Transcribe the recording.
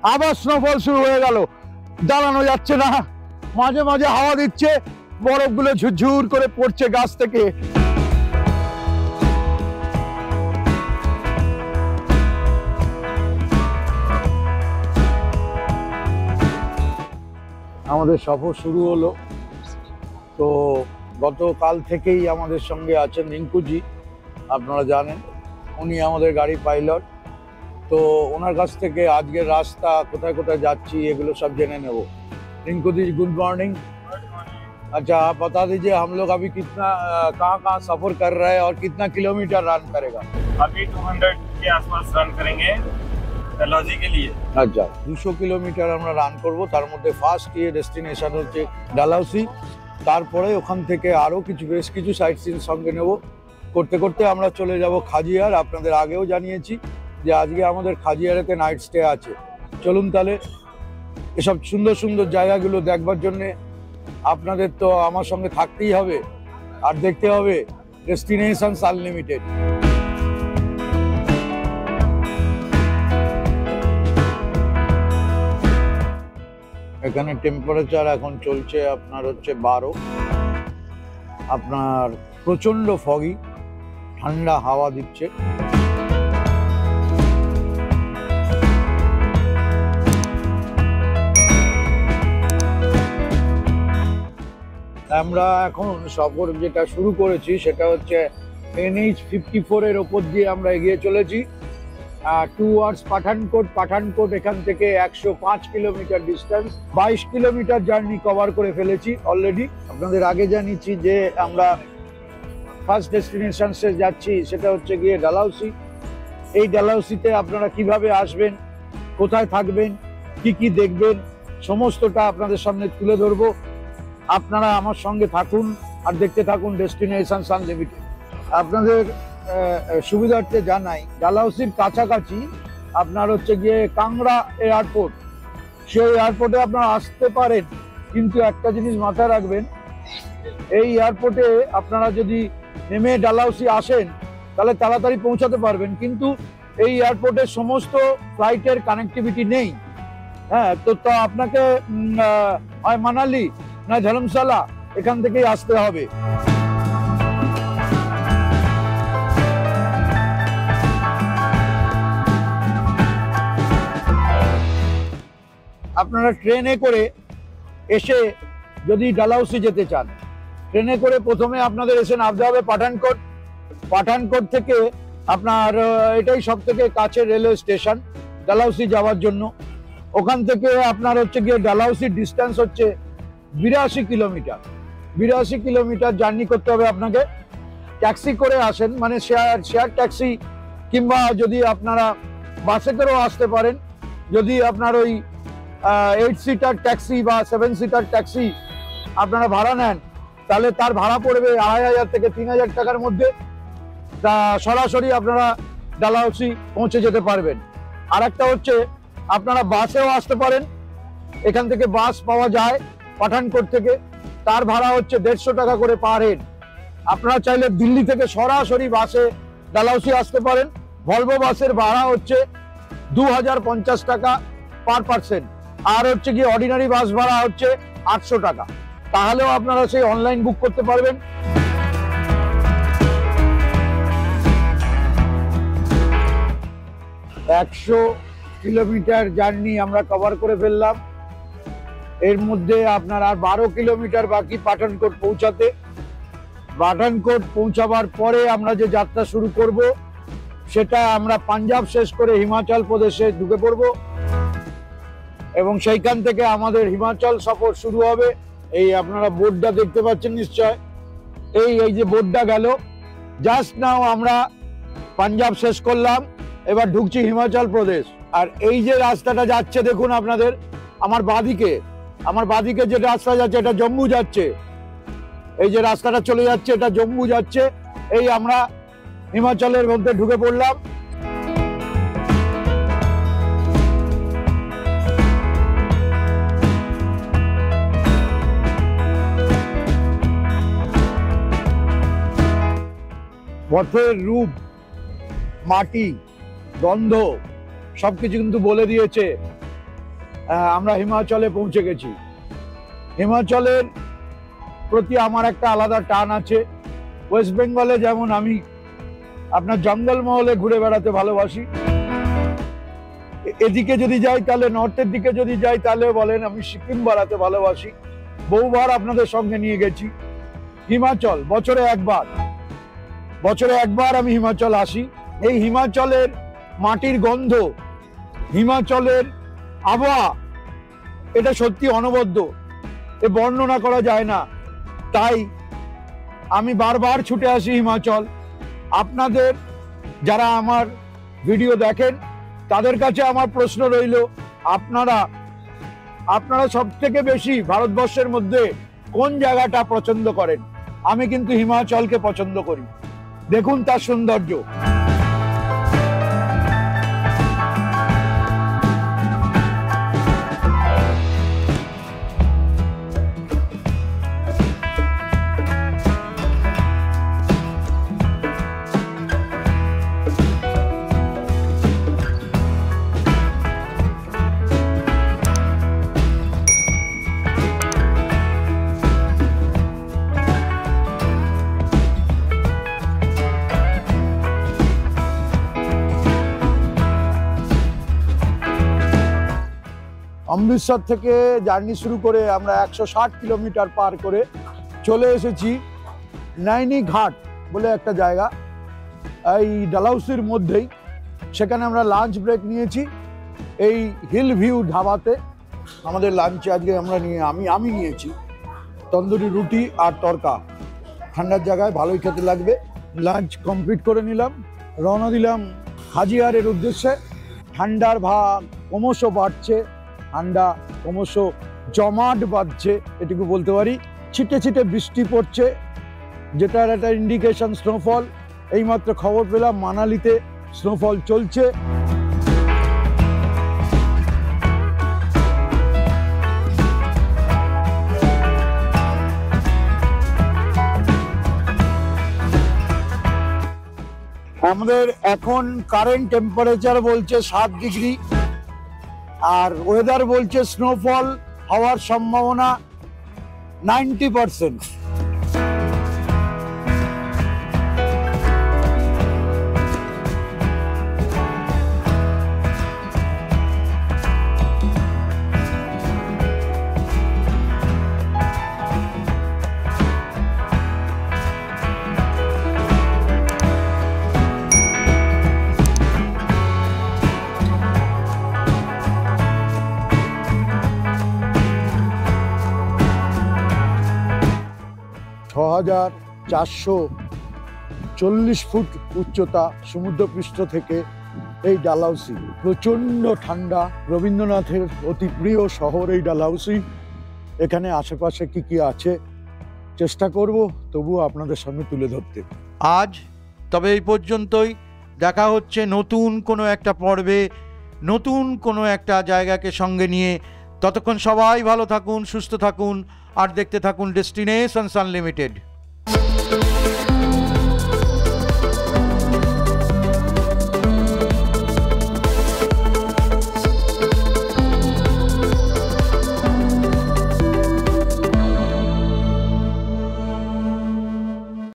আবার স্নোফল শুরু হয়ে গেল, দাঁড়ানো যাচ্ছে না, মাঝে মাঝে হাওয়া দিচ্ছে, বরফগুলো ঝুরঝুর করে পড়ছে গাছ থেকে। আমাদের সফর শুরু হলো। তো গতকাল থেকেই আমাদের সঙ্গে আছেন রিঙ্কুজি, আপনারা জানেন উনি আমাদের গাড়ি পাইলট। তো ওনার কাছ থেকে আজকের রাস্তা, কোথায় কোথায় যাচ্ছি, এগুলো सब জেনে নেব। Rinku ji, good morning. अच्छा, आप बता दीजिए हम लोग अभी कितना कहाँ कहाँ सफर कर रहे हैं और कितना किलोमीटर रन करेगा? अभी 200 के आसपास रन करेंगे डलहौजी के लिए। अच्छा, 200 কিলোমিটার আমরা রান করব। তার মধ্যে ফার্স্ট ডেস্টিনেশন হচ্ছে ডালহাউসি। তারপরে ওখান থেকে আরও বেশ কিছু সাইট সিন সঙ্গে নেব। করতে করতে আমরা চলে যাব খাজিয়ার। আপনাদের আগেও জানিয়েছি যে আজকে আমাদের খাজিয়ারেতে নাইট স্টে আছে। চলুন তাহলে এসব সুন্দর সুন্দর জায়গাগুলো দেখবার জন্যে আপনাদের তো আমার সঙ্গে থাকতেই হবে আর দেখতে হবে ডেস্টিনেশনস আনলিমিটেড। এখানে টেম্পারেচার এখন চলছে আপনার হচ্ছে 12। আপনার প্রচণ্ড ফগি, ঠান্ডা হাওয়া দিচ্ছে। আমরা এখন সফর যেটা শুরু করেছি সেটা হচ্ছে NH54 এর ওপর দিয়ে আমরা এগিয়ে চলেছি টুয়ার্ডস পাঠানকোট। পাঠানকোট এখান থেকে 105 kilometre distance, 22 kilometre journey cover করে ফেলেছি অলরেডি। আপনাদের আগে জানিয়েছি যে আমরা ফার্স্ট ডেস্টিনেশনসে যাচ্ছি, সেটা হচ্ছে গিয়ে ডালহাউসি। এই ডালহাউসিতে আপনারা কিভাবে আসবেন, কোথায় থাকবেন, কি কি দেখবেন, সমস্তটা আপনাদের সামনে তুলে ধরবো। আপনারা আমার সঙ্গে থাকুন আর দেখতে থাকুন ডেস্টিনেশনস আনলিমিটেড। আপনাদের সুবিধার্থে জানাই, ডালহাউসির কাছাকাছি আপনার হচ্ছে গিয়ে কাংড়া এয়ারপোর্ট। সেই এয়ারপোর্টে আপনারা আসতে পারেন, কিন্তু একটা জিনিস মাথায় রাখবেন, এই এয়ারপোর্টে আপনারা যদি নেমে ডালহাউসি আসেন তাহলে তাড়াতাড়ি পৌঁছাতে পারবেন, কিন্তু এই এয়ারপোর্টের সমস্ত ফ্লাইটের কানেক্টিভিটি নেই। হ্যাঁ, তো আপনাকে হয় মানালি না ধর্মশালা এখান থেকেই আসতে হবে। আপনারা ট্রেনে করে এসে যদি ডালহাউসি যেতে চান, ট্রেনে করে প্রথমে আপনাদের এসে নামতে হবে পাঠানকোট। পাঠানকোট থেকে আপনার এটাই সব থেকে কাছের রেলওয়ে স্টেশন ডালহাউসি যাওয়ার জন্য। ওখান থেকে আপনার হচ্ছে গিয়ে ডালহাউসির ডিস্টেন্স হচ্ছে 82 কিলোমিটার। 82 কিলোমিটার জার্নি করতে হবে আপনাকে। ট্যাক্সি করে আসেন, মানে শেয়ার ট্যাক্সি, কিংবা যদি আপনারা বাসে করেও আসতে পারেন। যদি আপনার ওই 8 সিটার ট্যাক্সি বা 7 সিটার ট্যাক্সি আপনারা ভাড়া নেন, তাহলে তার ভাড়া পড়বে 2500 থেকে 3000 টাকার মধ্যে। তা সরাসরি আপনারা ডালহাউসি পৌঁছে যেতে পারবেন। আর একটা হচ্ছে আপনারা বাসেও আসতে পারেন, এখান থেকে বাস পাওয়া যায় পাঠানকোট থেকে। তার ভাড়া হচ্ছে 150 টাকা করে পার হেড। আপনারা চাইলে দিল্লি থেকে সরাসরি বাসে ডালহাউসি আসতে পারেন। ভলভো বাসের ভাড়া হচ্ছে 2050 টাকা পার পার্সন। আর হচ্ছে কি অর্ডিনারি বাস ভাড়া হচ্ছে 800 টাকা। তাহলেও আপনারা সেই অনলাইন বুক করতে পারবেন। একশো কিলোমিটার জার্নি আমরা কভার করে ফেললাম। এর মধ্যে আপনার আর 12 কিলোমিটার বাকি পাঠানকোট পৌঁছাতে। পাঠানকোট পৌঁছাবার পরে আমরা যে যাত্রা শুরু করব, সেটা আমরা পাঞ্জাব শেষ করে হিমাচল প্রদেশে ঢুকে পড়ব এবং সেইখান থেকে আমাদের হিমাচল সফর শুরু হবে। এই আপনারা বোর্ডটা দেখতে পাচ্ছেন নিশ্চয়, এই যে বোর্ডটা গেল। জাস্ট নাও আমরা পাঞ্জাব শেষ করলাম, এবার ঢুকছি হিমাচল প্রদেশ। আর এই যে রাস্তাটা যাচ্ছে দেখুন আপনাদের, আমার বাঁদিকে যে রাস্তা যাচ্ছে এটা জম্মু যাচ্ছে। এই যে রাস্তাটা চলে যাচ্ছে এটা জম্মু যাচ্ছে। এই আমরা হিমাচলের মধ্যে ঢুকে পড়লাম। পথের রূপ, মাটি, গন্ধ সবকিছু কিন্তু বলে দিয়েছে আমরা হিমাচলে পৌঁছে গেছি। হিমাচলের প্রতি আমার একটা আলাদা টান আছে। ওয়েস্ট বেঙ্গলে যেমন আমি আপনার জঙ্গলমহলে ঘুরে বেড়াতে ভালোবাসি, এদিকে যদি যাই তাহলে নর্থের দিকে যদি যাই তাহলে বলেন আমি সিকিম বেড়াতে ভালোবাসি। বহুবার আপনাদের সঙ্গে নিয়ে গেছি। হিমাচল বছরে একবার আমি হিমাচল আসি। এই হিমাচলের মাটির গন্ধ, হিমাচলের আবহাওয়া, এটা সত্যি অনবদ্য, এ বর্ণনা করা যায় না। তাই আমি বারবার ছুটে আসি হিমাচল। আপনাদের যারা আমার ভিডিও দেখেন তাদের কাছে আমার প্রশ্ন রইল, আপনারা সব থেকে বেশি ভারতবর্ষের মধ্যে কোন জায়গাটা পছন্দ করেন? আমি কিন্তু হিমাচলকে পছন্দ করি। দেখুন তার সৌন্দর্য। অমৃতসর থেকে জার্নি শুরু করে আমরা 160 কিলোমিটার পার করে চলে এসেছি নাইনি ঘাট বলে একটা জায়গা, এই ডালহৌসির মধ্যেই। সেখানে আমরা লাঞ্চ ব্রেক নিয়েছি এই হিল ভিউ ধাবাতে। আমাদের লাঞ্চে আজকে আমি নিয়েছি তন্দুরি রুটি আর তরকা। ঠান্ডার জায়গায় ভালোই খেতে লাগবে। লাঞ্চ কমপ্লিট করে নিলাম, রওনা দিলাম হাজিয়ারের উদ্দেশ্যে। ঠান্ডার ভাগ ক্রমশ বাড়ছে, ঠান্ডা ক্রমশ জমাট বাঁধছে, এটুকু বলতে পারি। ছিটে ছিটে বৃষ্টি পড়ছে, যেটার একটা ইন্ডিকেশন স্নোফল। এইমাত্র খবর পেলাম মানালিতে স্নোফল চলছে। আমাদের এখন কারেন্ট টেম্পারেচার বলছে 7 ডিগ্রি, আর ওয়েদার বলছে স্নোফল হওয়ার সম্ভাবনা 90%। হাজার 440 ফুট উচ্চতা সমুদ্রপৃষ্ঠ থেকে এই ডালহৌসি। প্রচণ্ড ঠান্ডা, রবীন্দ্রনাথের অতি প্রিয় শহর এই ডালহৌসি। এখানে আশেপাশে কি কি আছে চেষ্টা করব তবু আপনাদের সামনে তুলে ধরতে। আজ তবে এই পর্যন্তই। দেখা হচ্ছে নতুন কোনো একটা পর্বে, নতুন কোনো একটা জায়গাকে সঙ্গে নিয়ে। ততক্ষণ সবাই ভালো থাকুন, সুস্থ থাকুন আর দেখতে থাকুন ডেস্টিনেশনস আনলিমিটেড।